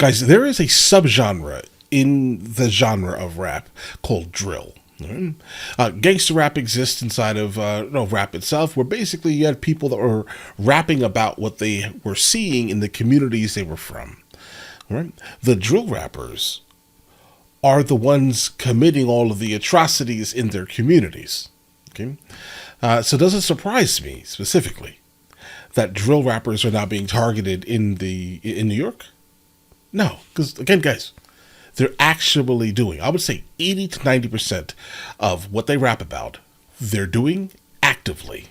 Guys, there is a subgenre in the genre of rap called drill. Gangster rap exists inside of rap itself, where basically you had people that were rapping about what they were seeing in the communities they were from. Right? The drill rappers are the ones committing all of the atrocities in their communities. Okay, so it doesn't surprise me specifically that drill rappers are now being targeted in New York. No, because again, guys, they're actually doing, I would say 80 to 90% of what they rap about, they're doing actively.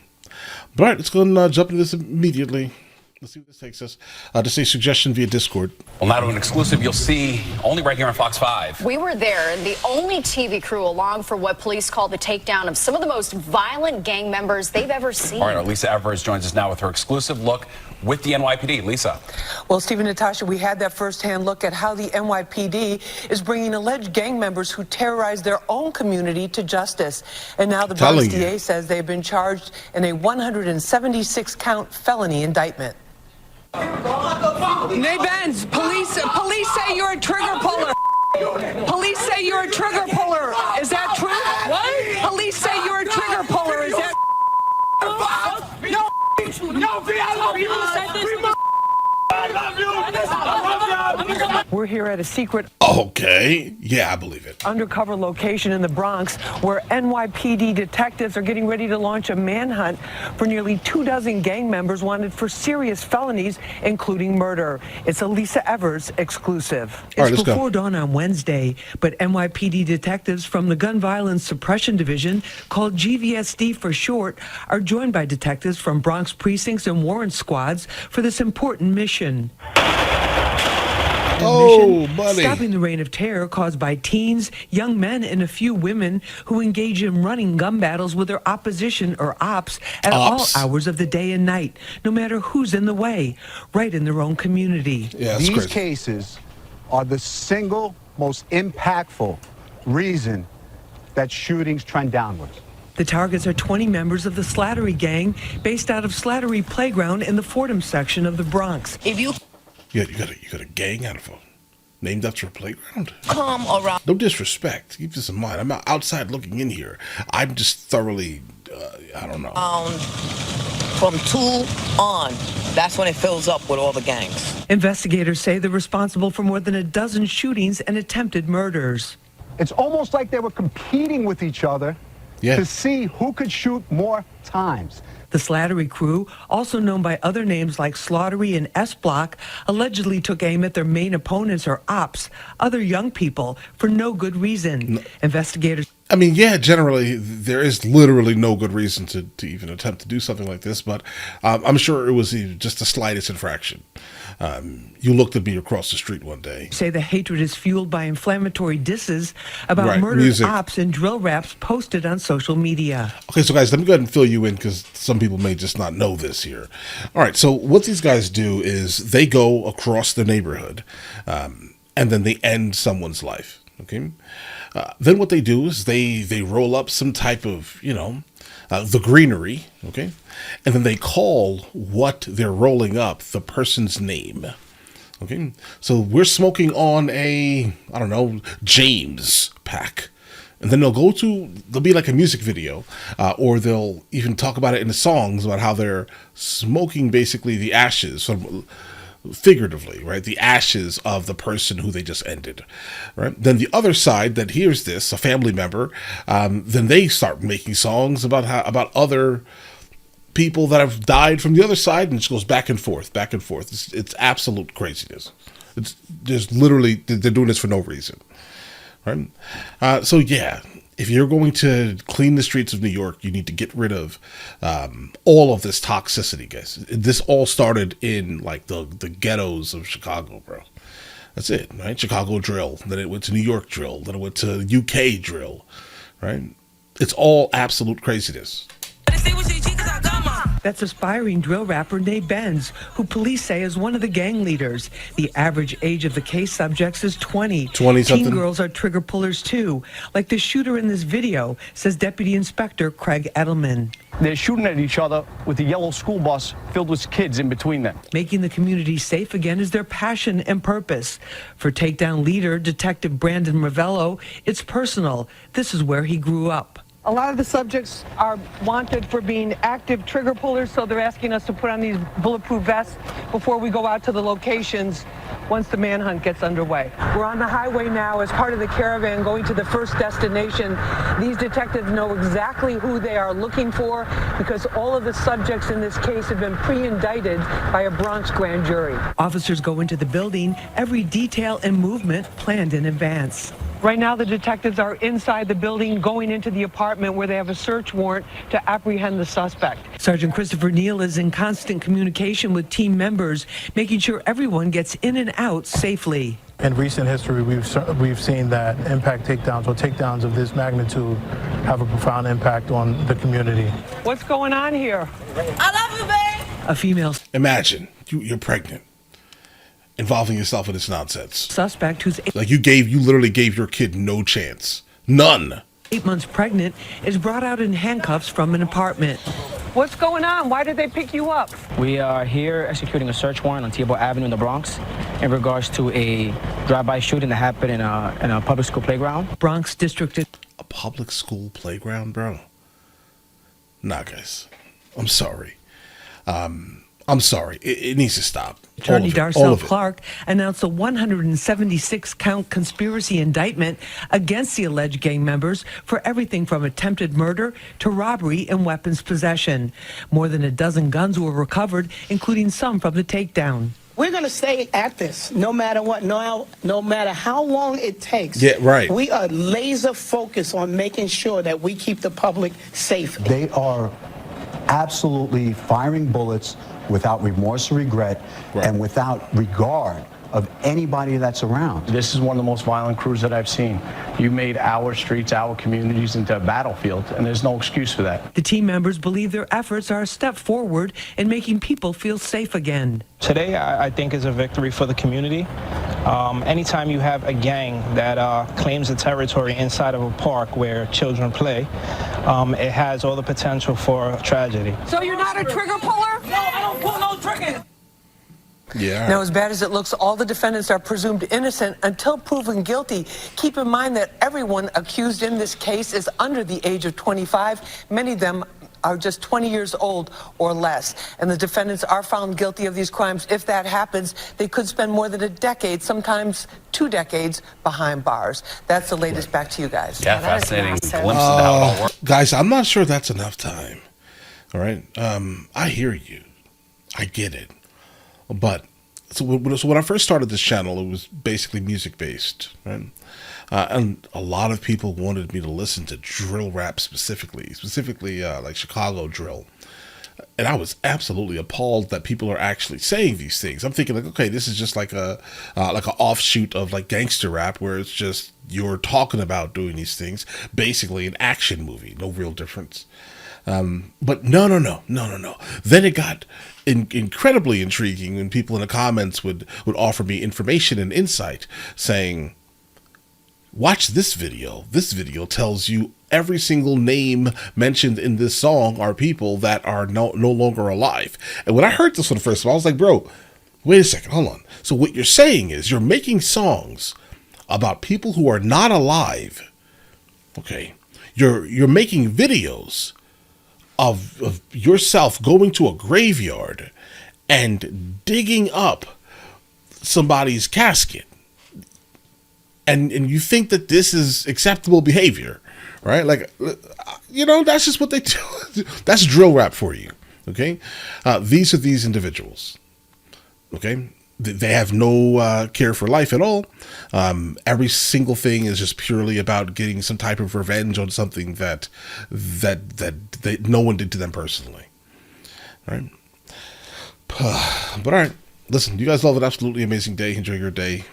But all right, let's go and jump into this immediately. Let's see what this takes us. Just a suggestion via Discord. Well, now to an exclusive you'll see only right here on Fox 5. We were there, the only TV crew along for what police call the takedown of some of the most violent gang members they've ever seen. All right, our Lisa Evers joins us now with her exclusive look with the NYPD. Lisa. Well, Stephen, Natasha, we had that firsthand look at how the NYPD is bringing alleged gang members who terrorized their own community to justice. And now the Bronx DA says they've been charged in a 176-count felony indictment. Nay Benz, police say you're a trigger puller. Police say you're a trigger puller. Is that true? What? Police say you're a trigger puller. Is that We're here at a secret Okay, yeah, I believe it. undercover location in the Bronx where NYPD detectives are getting ready to launch a manhunt for nearly 24 gang members wanted for serious felonies, including murder. It's a Lisa Evers exclusive. All right, It's let's go. before dawn on Wednesday, but NYPD detectives from the Gun Violence Suppression Division, called GVSD for short, are joined by detectives from Bronx precincts and warrant squads for this important mission. Oh, buddy. Stopping the reign of terror caused by teens, young men, and a few women who engage in running gun battles with their opposition or ops at all hours of the day and night, no matter who's in the way, right in their own community. Yeah, These cases are the single most impactful reason that shootings trend downwards. The targets are 20 members of the Slattery gang based out of Slattery Playground in the Fordham section of the Bronx. if you You got a gang out of a named after a playground? come around No disrespect. Keep this in mind. I'm not outside looking in here. I'm just thoroughly, I don't know. from 2 on, that's when it fills up with all the gangs. Investigators say they're responsible for more than a dozen shootings and attempted murders. It's almost like they were competing with each other to see who could shoot more times. The Slattery crew, also known by other names like Slaughtery and S-Block, allegedly took aim at their main opponents or ops, other young people, for no good reason. Investigators... I mean, yeah, generally, there is literally no good reason to even attempt to do something like this, but I'm sure it was just the slightest infraction. You looked at me across the street one day. Say the hatred is fueled by inflammatory disses about Right, murdered music. ops and drill raps posted on social media. Okay, so guys, let me go ahead and fill you in because some people may just not know this here. All right, so what these guys do is they go across the neighborhood and then they end someone's life, okay? Then what they do is they roll up some type of, the greenery, okay? And then they call what they're rolling up the person's name, okay? So we're smoking on a, I don't know, James pack. And then there'll be like a music video, or they'll even talk about it in the songs about how they're smoking basically the ashes from, figuratively, right? The ashes of the person who they just ended, right? Then the other side that hears this, a family member, then they start making songs about other people that have died from the other side, and it just goes back and forth, back and forth. It's absolute craziness. It's just literally, they're doing this for no reason, right? So yeah, if you're going to clean the streets of New York, you need to get rid of all of this toxicity, guys. This all started in like the ghettos of Chicago, bro. That's it, right? Chicago drill, then it went to New York drill, then it went to UK drill, right? It's all absolute craziness. That's aspiring drill rapper Nate Benz, who police say is one of the gang leaders. The average age of the case subjects is 20. 20-something. Teen girls are trigger pullers too, like the shooter in this video, says Deputy Inspector Craig Edelman. They're shooting at each other with a yellow school bus filled with kids in between them. Making the community safe again is their passion and purpose. For takedown leader Detective Brandon Ravello, it's personal. This is where he grew up. A lot of the subjects are wanted for being active trigger pullers, so they're asking us to put on these bulletproof vests before we go out to the locations once the manhunt gets underway. We're on the highway now as part of the caravan going to the first destination. These detectives know exactly who they are looking for because all of the subjects in this case have been pre-indicted by a Bronx grand jury. Officers go into the building, every detail and movement planned in advance. Right now, the detectives are inside the building going into the apartment where they have a search warrant to apprehend the suspect. Sergeant Christopher Neal is in constant communication with team members, making sure everyone gets in and out safely. In recent history, we've seen that impact takedowns or takedowns of this magnitude have a profound impact on the community. What's going on here? I love you, babe. A female Imagine you're pregnant, involving yourself in this nonsense. suspect who's Like you literally gave your kid no chance. None. 8 months pregnant is brought out in handcuffs from an apartment. What's going on? Why did they pick you up? We are here executing a search warrant on Tebow Avenue in the Bronx in regards to a drive-by shooting that happened in a public school playground. Bronx District. A public school playground, bro? Nah, guys. I'm sorry. I'm sorry. It needs to stop. Attorney All Darcel of it. Clark announced a 176-count conspiracy indictment against the alleged gang members for everything from attempted murder to robbery and weapons possession. More than a dozen guns were recovered, including some from the takedown. We're going to stay at this no matter what, no matter how long it takes. Yeah, right. We are laser focused on making sure that we keep the public safe. They are absolutely firing bullets without remorse or regret and without regard of anybody that's around. This is one of the most violent crews that I've seen. You made our streets, our communities into a battlefield, and there's no excuse for that. The team members believe their efforts are a step forward in making people feel safe again. Today, I think, is a victory for the community. Anytime you have a gang that claims a territory inside of a park where children play, it has all the potential for tragedy. So you're not a trigger puller? No, I don't pull no triggers. Yeah. Now, as bad as it looks, all the defendants are presumed innocent until proven guilty. Keep in mind that everyone accused in this case is under the age of 25. Many of them are just 20 years old or less. And the defendants are found guilty of these crimes. If that happens, they could spend more than a decade, sometimes 2 decades, behind bars. That's the latest. Back to you guys. Yeah, fascinating glimpse into how it all works. Guys, I'm not sure that's enough time. All right. I hear you. I get it. But so when I first started this channel, it was basically music based, right? And a lot of people wanted me to listen to drill rap specifically like Chicago drill. And I was absolutely appalled that people are actually saying these things. I'm thinking like, okay, this is just like an offshoot of like gangster rap, where it's just you're talking about doing these things, basically an action movie, no real difference. But no. Then it got incredibly intriguing when people in the comments would offer me information and insight, saying, watch this video. This video tells you every single name mentioned in this song are people that are no longer alive. And when I heard this for the first time, I was like, bro, wait a second, hold on. So what you're saying is you're making songs about people who are not alive. Okay. You're making videos of yourself going to a graveyard and digging up somebody's casket. And you think that this is acceptable behavior, right? Like, you know, that's just what they do. That's drill rap for you, okay? These are these individuals, okay? They have no care for life at all. Every single thing is just purely about getting some type of revenge on something that no one did to them personally, right? But all right, listen, you guys have an absolutely amazing day. Enjoy your day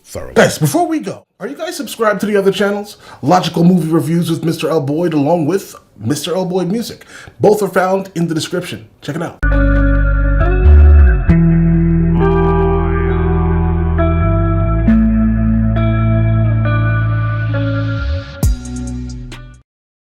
thoroughly. Guys, before we go, are you guys subscribed to the other channels? Logical Movie Reviews with Mr. L. Boyd, along with Mr. Elboy Music. Both are found in the description. Check it out.